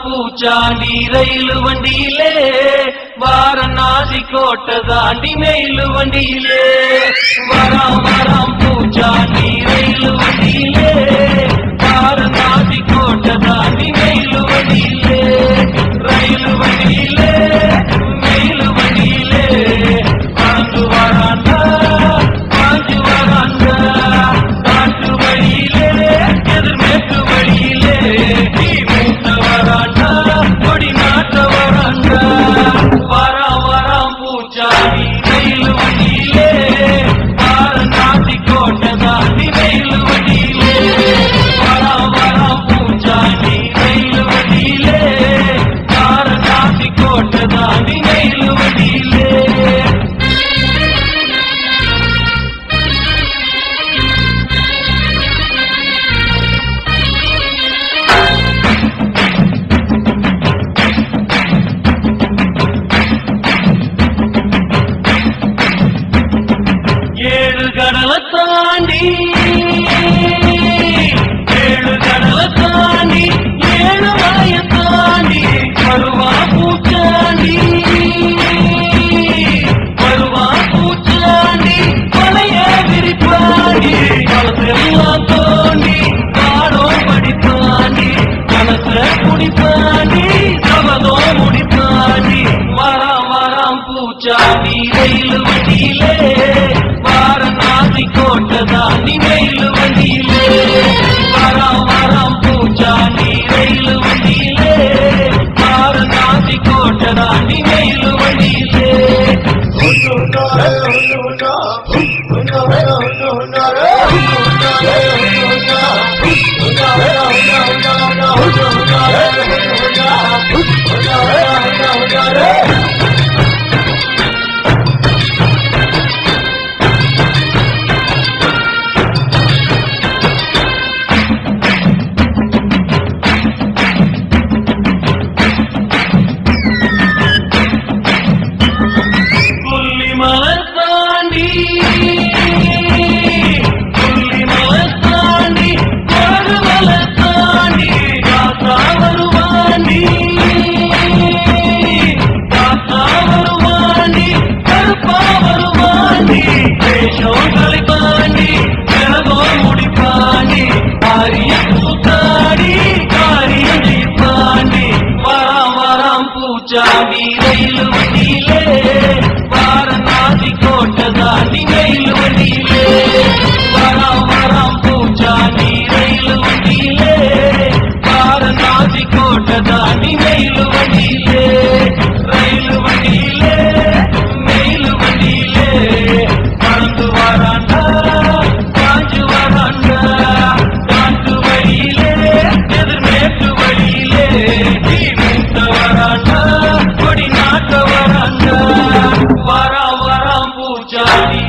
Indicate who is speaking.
Speaker 1: பூச்சாண்டி ரயில் வண்டியிலே வாரணாசி கோட்டை தாண்டி மெயில் வண்டியிலே வராம் பூச்சாண்டி ரயில் வண்டியிலே வாரணாசி கோட்டை தாண்டி மெயில் வண்டியிலே ரயில் வண்டியிலே மெயில் வண்டியிலே காஞ்சு வராண்டா காட்டு வழியிலே எதிர்மேற்கு வழியிலே மூத்த வராண்டா கொடி நாட்ட வராண்டா வராம் பூச்சாண்டி ரயில் வண்டியிலே வாரணாசி கோட்டை தாண்டி மெயில் வண்டியிலே வராம் பூச்சாண்டி ரயில் வண்டியிலே வாரணாசி கோட்டை தாண்டி மெயில் வண்டியிலே கடலை தாண்டி ஏழு மலையை தாண்டி வருவா பூச்சாண்டி மலைய விரிப்பாண்டி மனசெல்லாம் தோண்டி பாடோ படிப்பாண்டி மனச குடிப்பாண்டி சபதோ முடிப்பாண்டி வராம் பூச்சாண்டி ரயில் வண்டியிலே வாரணாசி கோட்டை தாண்டி மெயில் வண்டியிலே வராம் பூச்சாண்டி ரயில் வண்டியிலே வாரணாசி கோட்டை தாண்டி மெயில் வண்டியிலே பூச்சாண்டி ரயில் வண்டியிலே வாரணாசி கோட்டை தாண்டி மெயில் வண்டியிலே வராம் பூச்சாண்டி ரயில் வண்டியிலே வாரணாசி கோட்டை தாண்டி மெயில் வண்டியிலே ரயில் வண்டியிலே மெயில் வண்டியிலே பறந்து வராண்டா காஞ்சு வராண்டா காட்டு வழியிலே எதிர்மேற்கு வழியிலே மூத்த வராண்டா கொடி நாட்ட வராண்டா வராம் பூச்சாண்டி